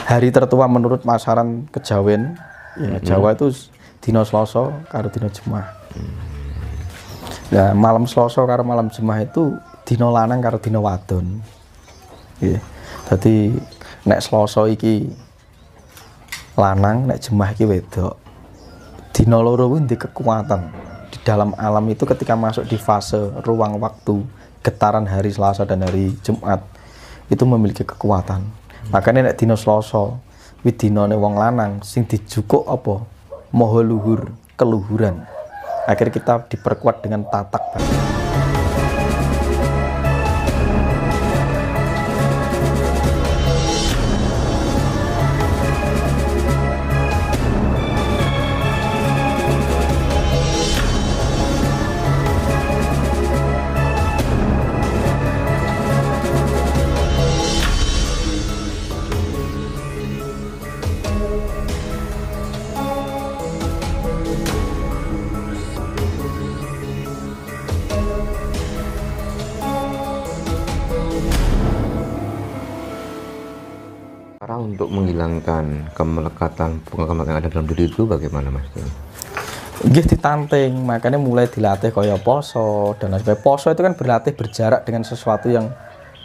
hari tertua menurut pasaran kejawen ya Jawa itu dina Selasa karo dina Jumat. Nah, malam Selasa karo malam Jumat itu dina lanang karo dina wadon. Nggih. Dadi nek Selasa iki lanang, nek Jumat iki wedok. Dina loro kuwi ndek kekuatan di dalam alam itu ketika masuk di fase ruang waktu getaran hari Selasa dan hari Jumat itu memiliki kekuatan. Makanya nek dina Selasa kuwi dinane wong lanang sing dijukuk apa? Maha luhur, keluhuran. Akhirnya kita diperkuat dengan tatak. Cara untuk menghilangkan kemelekatan bunga yang ada dalam diri itu bagaimana, Mas? Nggih ditanting, makanya mulai dilatih kaya poso dan lain sebagainya. Poso itu kan berlatih berjarak dengan sesuatu yang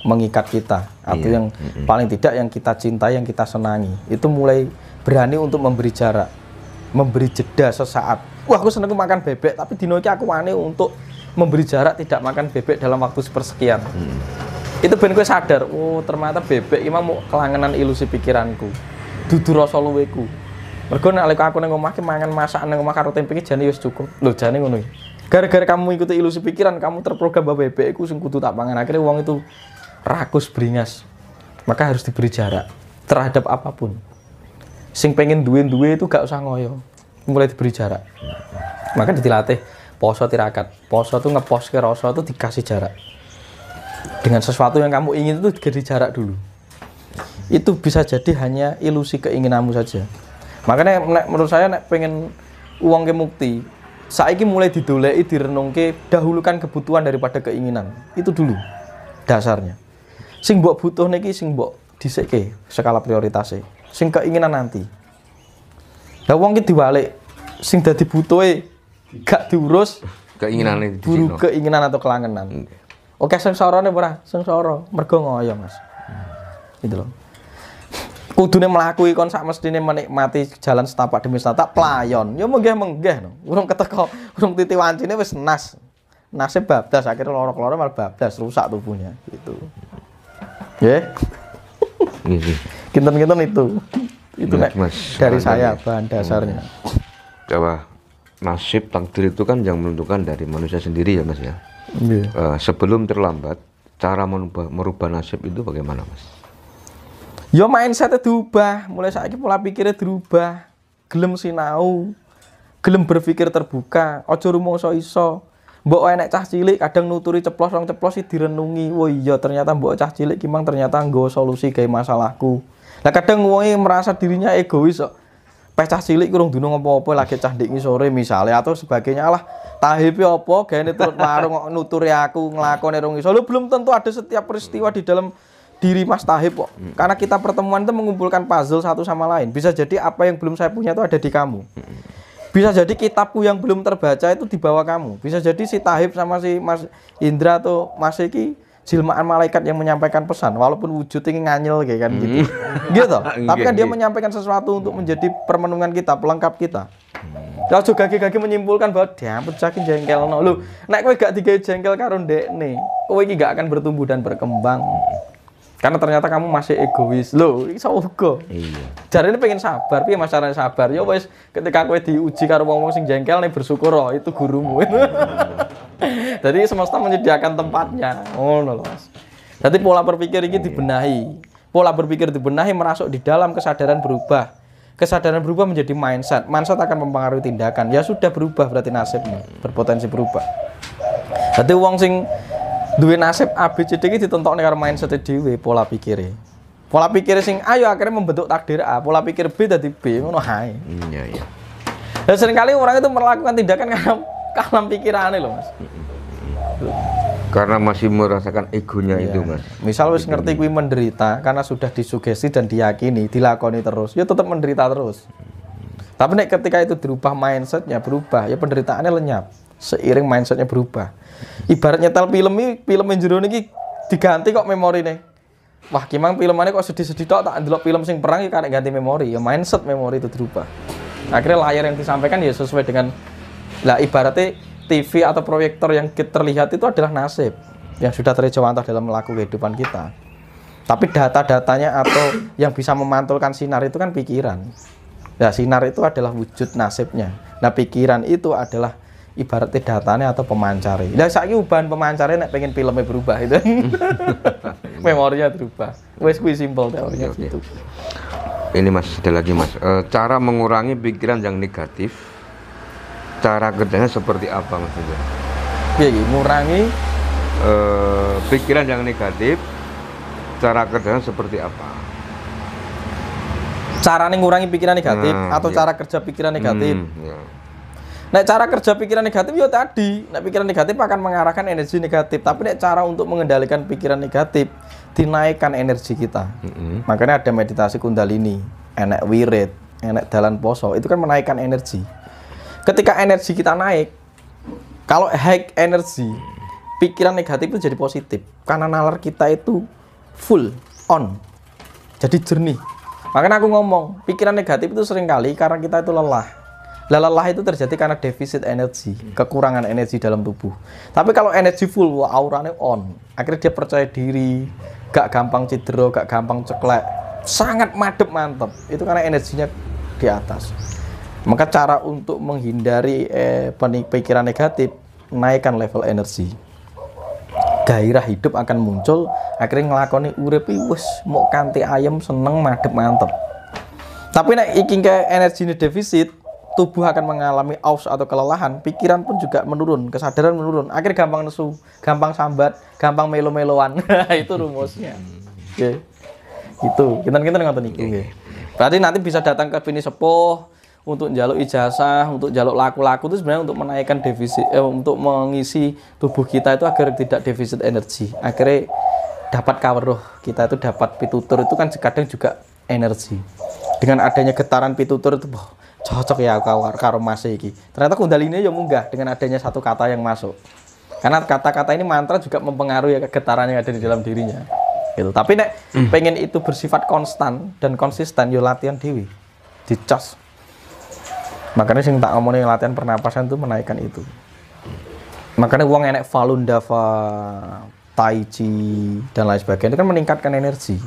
mengikat kita atau yang paling tidak yang kita cintai, yang kita senangi. Itu mulai berani untuk memberi jarak, memberi jeda sesaat. Wah, aku seneng makan bebek, tapi dino iki aku wani untuk memberi jarak tidak makan bebek dalam waktu sepersekian. Itu ben kowe sadar, oh ternyata bebek iki mau kelangenan ilusi pikiranku. Dudu rasa luweku. Mergo nek aku nang omah ki mangan masakan nang omah karo tempe iki jane wis cukup. Lho jane ngono iki. Gara-gara kamu ikuti ilusi pikiran, kamu terprogram bahwa bebek iku sing kudu tak pangan. Akhirnya wong itu rakus beringas. Maka harus diberi jarak terhadap apapun. Sing pengen duwe-duwe itu gak usah ngoyo. Mulai diberi jarak. Maka dilatih poso tirakat. Poso tuh ngeposke rasa itu dikasih jarak. Dengan sesuatu yang kamu ingin itu diberi jarak dulu. Itu bisa jadi hanya ilusi keinginanmu saja. Makanya menurut saya nek pengen uang ke mukti, saiki mulai didoleki, direnungke, dahulukan kebutuhan daripada keinginan. Itu dulu dasarnya. Sing mbok butuh niki sing mbok dhisikke skala prioritasnya. Sing keinginan nanti. Lah wong ki diwalik, sing dadi butuhe gak diurus Keinginane buru keinginan atau kelangenan. Oke, sengsarane ora, sengsara mergo ngoyo, Mas. Gitu loh. Kudune mlaku kon sak mestine menikmati jalan setapak demi setapak playon. Ya menggeh-menggeh no. Urung keteko, urung titi wancine wis nas. Nasib bablas akhirnya loro-loro malah bablas, rusak tubuhnya gitu. Nggih. Nggih. Kinten-kinten itu. Itu nek dari saya bahan dasarnya. Bahwa nasib takdir itu kan yang menentukan dari manusia sendiri ya, Mas ya. Sebelum terlambat, cara merubah nasib itu bagaimana, Mas? Ya mindsetnya diubah, mulai saiki pola pikirnya dirubah, gelem sinau, gelem berpikir terbuka, ojo rumangsa iso. Mbok enek cah cilik kadang nuturi ceplos rong ceplos iki direnungi. Oh iya ternyata mbok cah cilik ki mang ternyata nggawa solusi gawe masalahku. Lah kadang wong merasa dirinya egois kok. Cah cilik kurang dunung apa-apa lagi cah ndek ngisore misalnya atau sebagainya lah. Tahipe apa gaene turut warung kok nuturi aku nglakoni rong iso. Lho belum tentu ada setiap peristiwa di dalam diri Mas Tahib kok. Karena kita pertemuan itu mengumpulkan puzzle satu sama lain. Bisa jadi apa yang belum saya punya itu ada di kamu. Bisa jadi kitabku yang belum terbaca itu di bawah kamu. Bisa jadi si Tahib sama si Mas Indra atau Mas Eki jilmaan malaikat yang menyampaikan pesan walaupun wujudnya nganyel kayak kan gitu. Gitu. Tapi kan dia menyampaikan sesuatu untuk menjadi permenungan kita, pelengkap kita. Kalau juga gagi menyimpulkan bahwa dia pecakin jengkel no. Lu nek kowe gak digawe jengkel karo ndekne, kowe iki gak akan bertumbuh dan berkembang. Karena ternyata kamu masih egois. Loh, iso uga. Iya. Jarene pengen sabar, piye Mas carane sabar? Ya wis ketika kowe diuji karo wong-wong sing jengkel nih bersyukur oh, itu gurumu. Jadi semesta menyediakan tempatnya. Ngono lho, Mas. Jadi pola berpikir ini dibenahi. Pola berpikir dibenahi merasuk di dalam kesadaran berubah. Kesadaran berubah menjadi mindset. Mindset akan mempengaruhi tindakan. Ya sudah berubah berarti nasibnya berpotensi berubah. Jadi wong sing duwe nasib A B C D iki ditentokne karo mindset dhewe pola pikire. Pola pikir sing A yo akhirnya membentuk takdir A, pola pikir B dadi B ngono ae. Iya iya. Dan seringkali orang itu melakukan tindakan karena kalam pikirane loh, Mas. Karena masih merasakan egonya itu, Mas. Misal wis ngerti kuwi menderita karena sudah disugesti dan diyakini, dilakoni terus, ya tetap menderita terus. Tapi nek ketika itu dirubah mindsetnya, berubah, ya penderitaannya lenyap. Seiring mindsetnya berubah. Ibarat nyetel film yang jero niki diganti kok memorine. Wah, kimang filmane kok sedih-sedih tok, tak ndelok film sing perang ya karek ganti memori, ya mindset memori itu dirubah. Akhirnya layar yang disampaikan ya sesuai dengan lah ibaratnya TV atau proyektor yang terlihat itu adalah nasib yang sudah terjawantah dalam laku kehidupan kita. Tapi data-datanya atau yang bisa memantulkan sinar itu kan pikiran. Nah, sinar itu adalah wujud nasibnya. Nah, pikiran itu adalah ibaratnya datanya atau pemancar. Nah, saiki ubahan pemancarnya nek pengen filmnya berubah itu. Memorinya berubah. Wes kuwi simpel teorinya gitu. Ini Mas, ada lagi Mas. Cara mengurangi pikiran yang negatif. Cara kerjanya seperti apa maksudnya? Iya, ngurangi pikiran yang negatif. Cara kerjanya seperti apa? Caranya ngurangi pikiran negatif atau cara kerja pikiran negatif? Nah, cara kerja pikiran negatif ya tadi. Nah, pikiran negatif akan mengarahkan energi negatif. Tapi nek cara untuk mengendalikan pikiran negatif, dinaikkan energi kita. Makanya ada meditasi kundalini, enek wirid, enek dalan poso, itu kan menaikkan energi. Ketika energi kita naik, kalau high energi, pikiran negatif itu jadi positif. Karena nalar kita itu full, on. Jadi jernih. Makanya aku ngomong, pikiran negatif itu seringkali karena kita itu lelah. Lelah itu terjadi karena defisit energi, kekurangan energi dalam tubuh. Tapi kalau energi full, wah, auranya on. Akhirnya dia percaya diri, gak gampang cedera, gak gampang ceklek. Sangat madep, mantep. Itu karena energinya di atas. Maka cara untuk menghindari pikiran negatif, naikkan level energi. Gairah hidup akan muncul, akhirnya ngelakoni urip wis mau kanthi ayem, seneng, madep, mantep. Tapi nek iki energi ini defisit, tubuh akan mengalami aus atau kelelahan, pikiran pun juga menurun, kesadaran menurun, akhirnya gampang nesu, gampang sambat, gampang melo-meloan. Itu rumusnya. Oke. Gitu. Kita ngoten iki nggih. Berarti nanti bisa datang ke bini sepuh untuk njaluk ijazah, untuk njaluk laku-laku itu sebenarnya untuk menaikkan defisit, untuk mengisi tubuh kita itu agar tidak defisit energi. Akhirnya dapat kaweruh, kita itu dapat pitutur itu kan kadang juga energi. Dengan adanya getaran pitutur itu cocok ya karo Mas iki. Ternyata kundalini ya munggah dengan adanya satu kata yang masuk. Karena kata-kata ini mantra juga mempengaruhi getaran yang ada di dalam dirinya. Gitu. Tapi nek pengen itu bersifat konstan dan konsisten yo latihan dewi. Dicas. Makanya sing tak ngomongin latihan pernapasan itu menaikkan itu. Makanya uang enek Falun Dafa, Tai Chi dan lain sebagainya itu kan meningkatkan energi.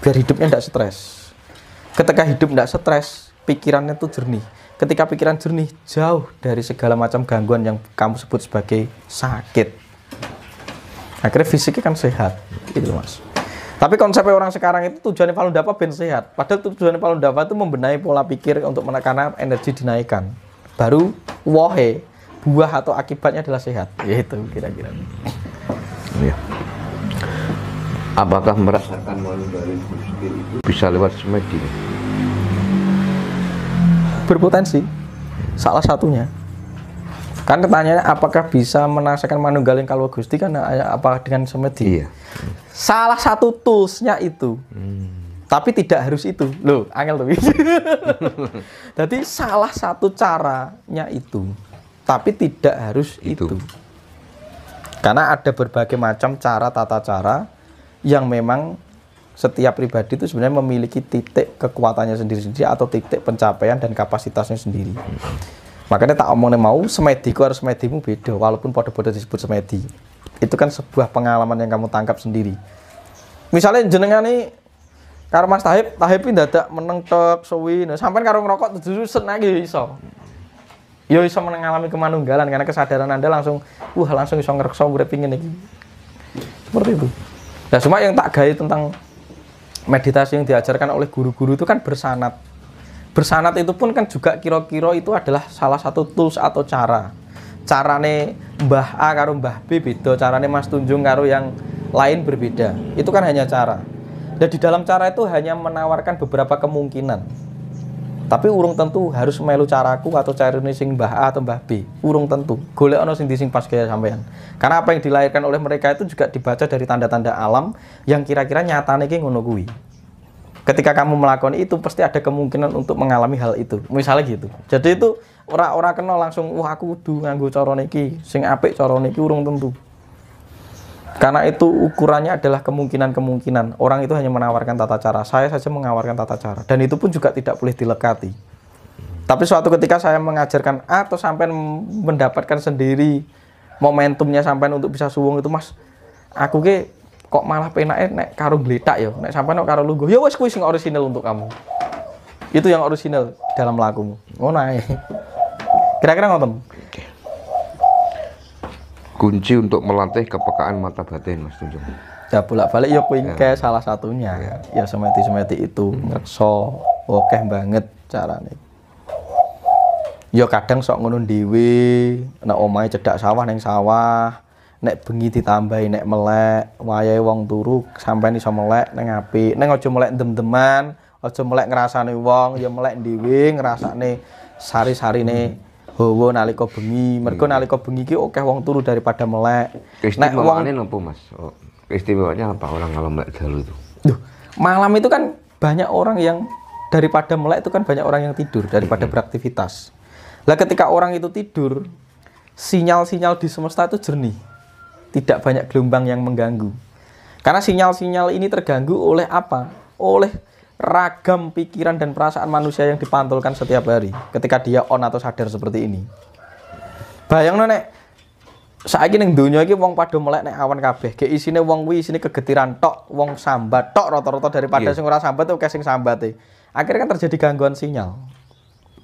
Biar hidupnya tidak stres. Ketika hidup tidak stres, pikirannya tuh jernih. Ketika pikiran jernih, jauh dari segala macam gangguan yang kamu sebut sebagai sakit. Akhirnya fisiknya kan sehat, gitu Mas. Tapi konsepnya orang sekarang itu tujuannya Falun Dafa ben sehat. Padahal tujuannya Falun Dafa itu membenahi pola pikir untuk menekan energi dinaikkan. Baru wohe, buah atau akibatnya adalah sehat. Yaitu kira-kira. Ya. Apakah merasakan malu dari Gusti itu bisa lewat semedi? Berpotensi. Salah satunya. Kan pertanyaannya apakah bisa merasakan manunggaling kalau Gusti kan apa dengan semedi? Iya. Salah satu toolsnya itu. Tapi tidak harus itu. Loh, angel tuh. Jadi salah satu caranya itu. Tapi tidak harus itu. Karena ada berbagai macam cara, tata cara yang memang setiap pribadi itu sebenarnya memiliki titik kekuatannya sendiri-sendiri atau titik pencapaian dan kapasitasnya sendiri. Makanya tak omongnya mau semediku harus semedimu beda walaupun pada-pada disebut semedi. Itu kan sebuah pengalaman yang kamu tangkap sendiri. Misalnya jenengan nih karo Mas Tahib dadak meneng tok suwi, sampean karo ngerokok dudusen lagi iso. Ya iso mengalami kemanunggalan karena kesadaran Anda langsung langsung iso ngrekso urip pingin iki. Seperti itu. Nah, cuma yang tak gawe tentang meditasi yang diajarkan oleh guru-guru itu kan bersanat. Bersanat itu pun kan juga kira-kira itu adalah salah satu tools atau cara. Carane Mbah A karo Mbah B beda, carane Mas Tunjung karo yang lain berbeda. Itu kan hanya cara. Dan di dalam cara itu hanya menawarkan beberapa kemungkinan. Tapi urung tentu harus melu caraku atau carane sing Mbah A atau Mbah B. Urung tentu. Golek ana sing sing pas kaya sampean. Karena apa yang dilahirkan oleh mereka itu juga dibaca dari tanda-tanda alam yang kira-kira nyatane ki ngono kuwi. Ketika kamu melakukan itu pasti ada kemungkinan untuk mengalami hal itu. Misalnya gitu. Jadi itu ora kena langsung wah aku kudu nganggo cara niki, sing apik cara niki urung tentu. Karena itu ukurannya adalah kemungkinan-kemungkinan. Orang itu hanya menawarkan tata cara. Saya saja menawarkan tata cara. Dan itu pun juga tidak boleh dilekati. Tapi suatu ketika saya mengajarkan atau sampai mendapatkan sendiri momentumnya sampai untuk bisa suwung itu, Mas, aku ke kok malah penake nek karo gletak ya. Nek sampai nek karo lungguh, ya wis kuwi sing orisinal untuk kamu. Itu yang orisinal dalam lakumu. Ngono ae. Kira-kira ngoten. Kunci untuk melatih kepekaan mata batin, Mas Tunjung. Ya bolak-balik ya kuwi salah satunya. Ya semeti-semeti itu ngrekso akeh banget carane. Ya kadang sok ngono dhewe, nek omahe cedhak sawah ning sawah, nek bengi ditambahi nek melek, wayahe wong turu sampeyan iso melek ning apik. Ning aja melek dem-deman, aja melek ngrasane wong, ya melek dhewe ngrasane sari-sarine hawa nalika bengi. Mergo nalika bengi ki akeh wong turu daripada melek. Nek wong napa, Mas? Oh, istimewanya apa orang kalau melek dalu itu? Duh, malam itu kan banyak orang yang daripada melek itu kan banyak orang yang tidur daripada beraktivitas. Lah ketika orang itu tidur, sinyal-sinyal di semesta itu jernih. Tidak banyak gelombang yang mengganggu. Karena sinyal-sinyal ini terganggu oleh apa? Oleh ragam pikiran dan perasaan manusia yang dipantulkan setiap hari ketika dia on atau sadar seperti ini. Bayangno nek saiki ning donya iki wong padha melek nek awan kabeh, ge isine wong kuwi isine kegetiran tok, wong sambat tok rata-rata daripada sing ora sambat akeh sing sambate. Akhirnya kan terjadi gangguan sinyal.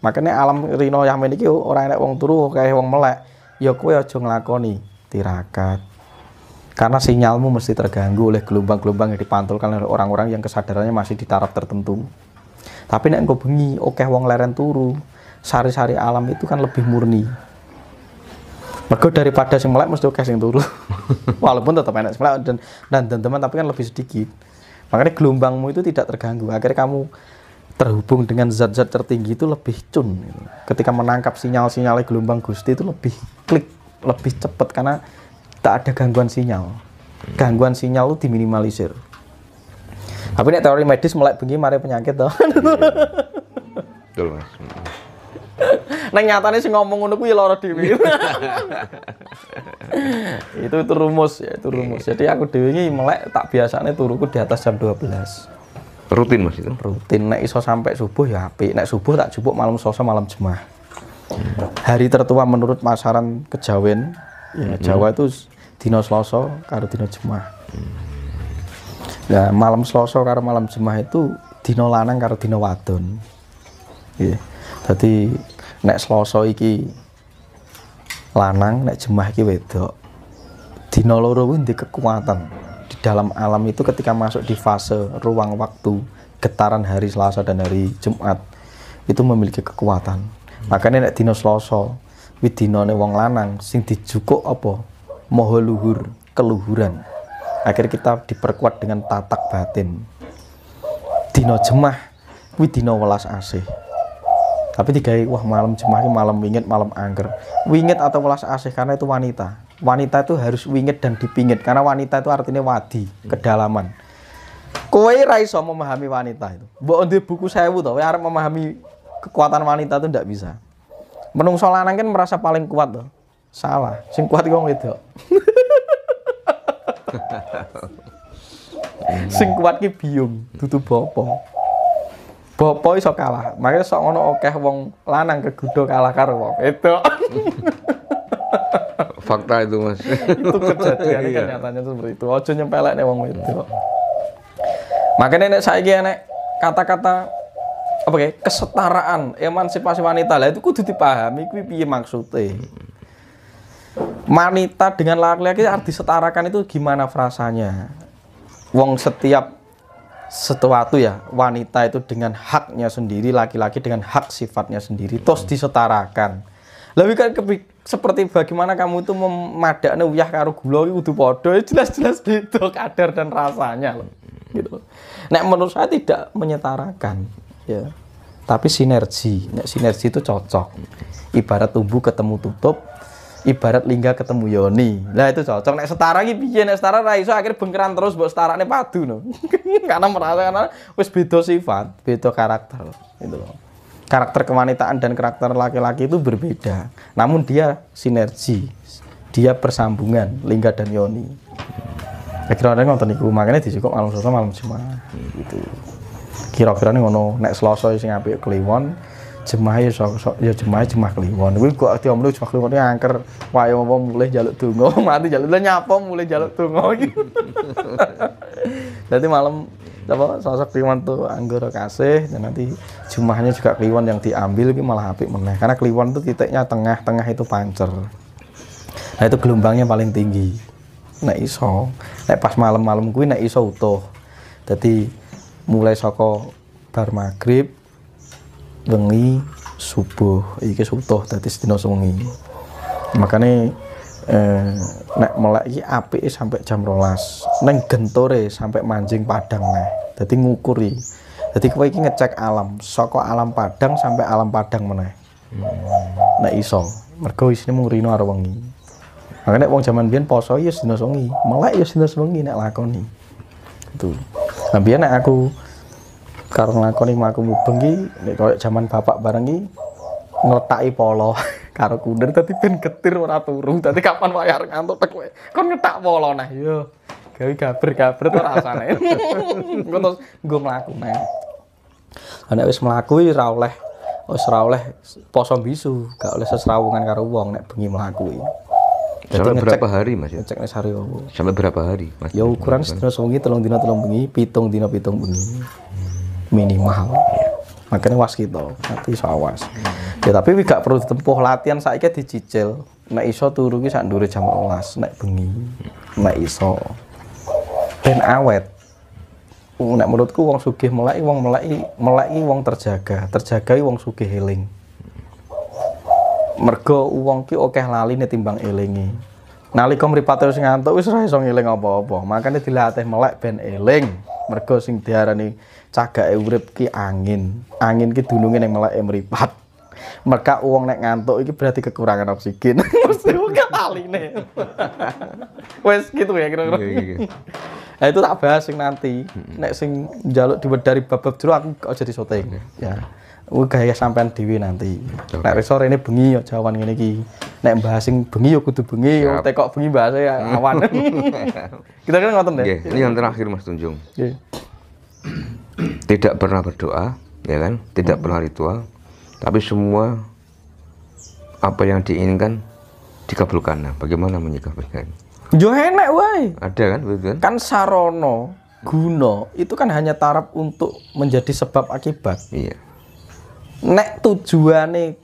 Makanya alam rino yamin iki ora enek wong turu akeh wong melek, ya kowe aja nglakoni tirakat. Karena sinyalmu mesti terganggu oleh gelombang-gelombang yang dipantulkan oleh orang-orang yang kesadarannya masih di taraf tertentu. Tapi nek engko bengi, akeh wong leren turu, sari-sari alam itu kan lebih murni. Mergo daripada sing melek mesti akeh sing turu. Walaupun tetap enak sing melek dan teman tapi kan lebih sedikit. Makanya gelombangmu itu tidak terganggu. Akhirnya kamu terhubung dengan zat-zat tertinggi itu lebih cun. Ketika menangkap sinyal-sinyal gelombang Gusti itu lebih klik, lebih cepat karena tak ada gangguan sinyal. Gangguan sinyal itu diminimalisir. Tapi nek teori medis melek bengi mari penyakit toh. Betul, Mas. Nang nyatane sing ngomong ngono kuwi lara dhewe. itu rumus ya, itu rumus. Jadi aku dhewe iki melek tak biasane turuku di atas jam 12. Rutin, Mas itu? Rutin, nek iso sampai subuh ya apik. Nek subuh tak jupuk malam Selasa malam Jumat. Hari tertua menurut masaran kejawen ya, Jawa itu dina Selasa karo dina Jumat. Nah, malam Selasa karo malam Jumat itu dina lanang karo dina wadon. Nggih. Dadi nek Selasa iki lanang, nek Jumat iki wedok. Dina loro kuwi ndek kekuatan. Di dalam alam itu ketika masuk di fase ruang waktu getaran hari Selasa dan hari Jumat itu memiliki kekuatan. Makanya nek dina Selasa kuwi dinane wong lanang sing dijukuk apa? Maha luhur, keluhuran. Akhirnya kita diperkuat dengan tatak batin. Dina Jemah kuwi dina welas asih. Tapi digawe wah malam Jemah iki malam wingit, malam angger. Wingit atau welas asih karena itu wanita. Wanita itu harus wingit dan dipingit karena wanita itu artinya wadi, kedalaman. Kowe ra iso memahami wanita itu. Mbok ndek buku 1000 to, kowe arep memahami kekuatan wanita itu ndak bisa. Menungso lanang kan merasa paling kuat to. Salah, sing kuat iku wong wedok. Sing kuat ki biung, dudu bapa. Bapa iso kalah. Makanya sok ngono akeh wong lanang kegudo kalah karo wong wedok. Fakta itu, Mas. Itu kejadian kan nyatanya seperti itu. Ojo nyempelek nek wong wedok. Makanya nek saiki nek kata-kata apa kayak kesetaraan, emansipasi wanita lah itu kudu dipahami kuwi piye maksudnya. Wanita dengan laki-laki harus disetarakan itu gimana frasanya? Wong setiap sesuatu ya, wanita itu dengan haknya sendiri, laki-laki dengan hak sifatnya sendiri, terus disetarakan. Lebih kan seperti bagaimana kamu itu memadakne uyah karo gula iki kudu padha, jelas-jelas beda kadar dan rasanya loh. Gitu. Nek menurut saya tidak menyetarakan, ya. tapi sinergi. Nek sinergi itu cocok. Ibarat tumbuh ketemu tutup, ibarat lingga ketemu yoni. Lah itu cocok. Nek setara iki piye? Nek setara ra iso akhirnya bengkeran terus mbok setarane padu no. Karena merasa karena wis beda sifat, beda karakter gitu loh. Karakter kewanitaan dan karakter laki-laki itu berbeda. Namun dia sinergi. Dia bersambungan lingga dan yoni. Kira-kira ngoten niku, makanya dicukup malam Selasa malam Jumat gitu. Kira-kira ngono, nek Selasa sing apik kliwon, jemaah ya jemaah kliwon. Kuwi kok diomlo jemaah kliwon iki angker wae apa mulih njaluk donga, mati njaluk nyapa mulih njaluk donga iki. Dadi malam apa sosok kliwon tuh anggara kasih dan nanti jemaahnya juga kliwon yang diambil iki malah apik meneh. Karena kliwon itu titiknya tengah itu pancer. Nah itu gelombangnya paling tinggi. Nek iso, nek pas malam-malam kuwi nek iso utuh. Dadi mulai saka bar magrib wengi subuh iki utuh dadi sedina sewengi. Makane nek melek iki apike sampai jam 12. Ning gentore sampai manjing padang neh. Dadi ngukuri. Dadi kowe iki ngecek alam, saka alam padang sampai alam padang meneh. Nek iso, mergo isine mung rino karo wengi. Makanya wong zaman biyen poso ya sedina sewengi, melek ya sedina sewengi nek lakoni. Itu. Nah biyen nek aku karo nglakoni mlaku mubeng iki nek koyo zaman bapak bareng iki ngletaki polo karo kunder dadi ben getir ora turu. Dadi kapan wae arep ngantuk tek kowe kon ngetak polo nah yo gawe gaber-gaber to rasane. Engko terus nggo mlaku neh. Nek wis mlaku ora oleh poso bisu, gak oleh sesrawungan karo wong nek bengi mlaku iki. Sampai berapa hari Mas? Ngecek nek sari opo. Sampai berapa hari Mas? Ya ukuran sedina sewengi 3 dina 3 bengi, 7 dina 7 bengi. Minimal. Makanya was kita, nanti iso awas. Ya tapi gak perlu ditempuh latihan saiki dicicil. Nek iso turu ki sak ndure jam 12 nek bengi. Nek iso. Ben awet. Nek menurutku wong sugih meleki wong terjaga. Terjaga wong sugih eling. Mergo wong ki akeh laline timbang elingi. Nalika mripate wis ngantuk wis ora iso ngeling apa-apa. Makane dilatih melek ben eling. Mergo sing diarani cagake urip ki angin. Angin ki dununge ning meleke mripat. Merga wong nek ngantuk iki berarti kekurangan oksigen. Mesti bukan laline. Wes gitu ya kira-kira. Nah itu tak bahas sing nanti. Nek sing njaluk diwedari bab-bab jero aku aja disoting. Ya. Gaya sampean dhewe nanti. Nek sore ini bengi ya jawan ngene iki. Nek bahas sing bengi ya kudu bengi, yo tekok bengi bahasa ya awan. Kita kan ngoten deh. Ini yang terakhir Mas Tunjung. Nggih. Tidak pernah berdoa, ya kan? Tidak pernah ritual. Tapi semua apa yang diinginkan dikabulkan. Nah, bagaimana menyikapinya? Yo enak wae. Ada kan betul kan? Kan sarana, guna itu kan hanya taraf untuk menjadi sebab akibat. Iya. Nek tujuane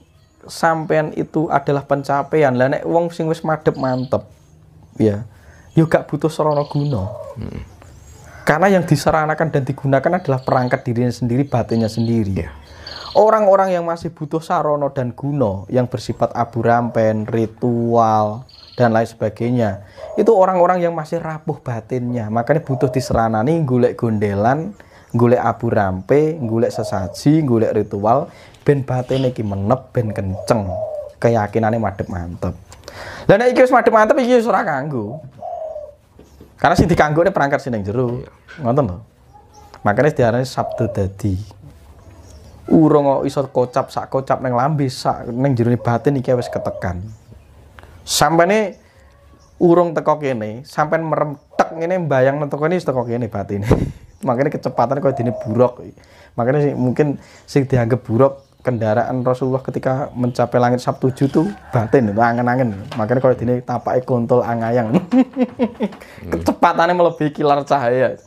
sampean itu adalah pencapaian, lah nek wong sing wis madhep mantep ya yo gak butuh sarana guna. Karena yang diseranakan dan digunakan adalah perangkat dirinya sendiri, batinnya sendiri. Orang-orang yang masih butuh sarana dan guna yang bersifat abu rampen, ritual dan lain sebagainya, itu orang-orang yang masih rapuh batinnya. Makanya butuh diseranani golek gondelan, golek abu rampe, golek sesaji, golek ritual, ben batine iki menep, ben kenceng, keyakinane madhep mantep. Lah nek iki wis madhep mantep iki wis ora kanggo. Karena sing dikanggone perangkat sing ning jero. Ngoten lho. Makane diarani sabda dadi. Urung iso kocap sak kocap ning lambe sak ning jerone batin iki wis ketekan. Sampene urung teko kene, sampean meremtek ngene mbayang teko kene wis teko kene batine. Makanya kecepatan kaya dene buruk. Makanya mungkin sing dianggap buruk kendaraan Rasulullah ketika mencapai langit Sabtu 7 itu batin itu angen-angen. Makanya kaya dene tapake kontol angayang. Kecepatannya melebihi kilar cahaya.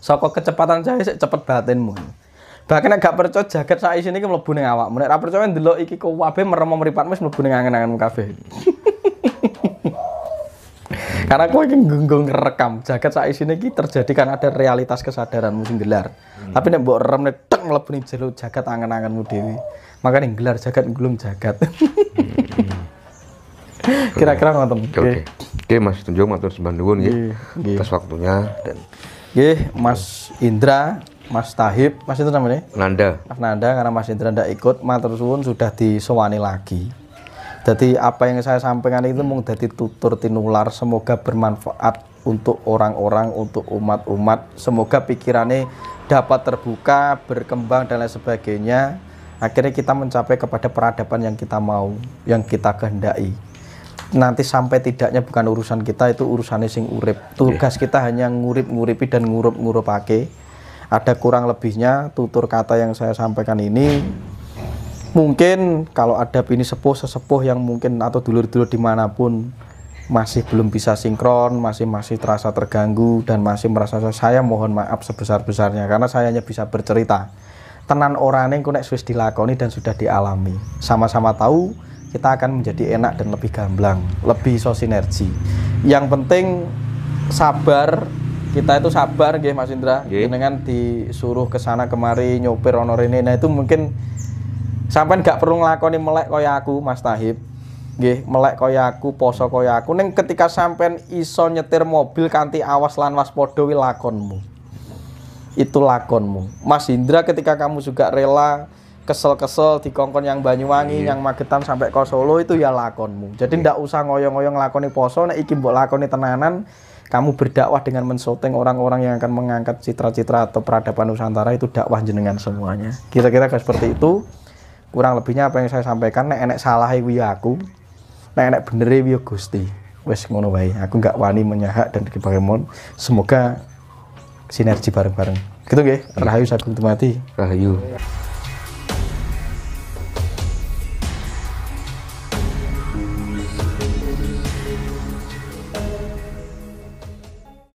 Saka kecepatan cahaya sik cepet batinmu. Bahkan nek gak percaya jagat sak isine iki mlebu ning awakmu. Nek ora percaya ndelok iki kabeh merem mripatmu wis mlebu ning angen-angenmu kabeh. Karena kowe iki nggo ngerekam jagat sak isine iki terjadi kan ada realitas kesadaranmu sing gelar. Tapi nek mbok rem nek tek mlebu ning jero jagat angen-angenmu dhewe. Makane gelar jagat nggulung jagat. Kira-kira ngoten. Oke, Mas Tunjung matur sembah nuwun nggih atas waktunya dan nggih Mas Indra Mas Tahib, Mas itu namanya? Nanda. Mas Nanda, karena Mas Indra ndak ikut, matur suwun sudah disowani lagi. Jadi apa yang saya sampaikan itu mau jadi tutur tinular, semoga bermanfaat untuk orang-orang, untuk umat-umat. Semoga pikirannya dapat terbuka, berkembang dan lain sebagainya. Akhirnya kita mencapai kepada peradaban yang kita mau, yang kita kehendaki. Nanti sampai tidaknya bukan urusan kita, itu urusannya sing urip. Tugas kita hanya ngurip-nguripi dan ngurup-ngurupake. Ada kurang lebihnya tutur kata yang saya sampaikan ini. Mungkin kalau ada bini sesepuh yang mungkin atau dulur-dulur dimanapun masih belum bisa sinkron, masih terasa terganggu dan masih merasa, saya mohon maaf sebesar-besarnya karena saya hanya bisa bercerita. Tenan orane engko nek wis dilakoni dan sudah dialami. Sama-sama tahu kita akan menjadi enak dan lebih gamblang, lebih iso sinergi. Yang penting sabar, kita itu sabar nggih Mas Indra. Jenengan disuruh ke sana kemari nyopir ono rene. Nah itu mungkin sampean gak perlu nglakoni melek kaya aku Mas Tahib. Nggih, melek kaya aku, poso kaya aku. Ning ketika sampean iso nyetir mobil kanthi awas lan waspada wi lakonmu. Itu lakonmu. Mas Indra ketika kamu juga rela kesel-kesel di kongkon yang Banyuwangi, yang Magetan sampai ke Solo itu ya lakonmu. Jadi ndak usah ngoyong-ngoyong lakoni poso, nek iki mbok lakoni tenanan, kamu berdakwah dengan menshooting orang-orang yang akan mengangkat citra-citra atau peradaban Nusantara, itu dakwah jenengan semuanya. Kira-kira seperti itu. Kurang lebihnya apa yang saya sampaikan, nek enek salah kuwi aku, nek enek bener kuwi Gusti. Wis ngono wae. Aku enggak wani menyahak dan dibagaimon. Semoga sinergi bareng-bareng. Gitu nggih. Rahayu Sagung Dumadi. Rahayu.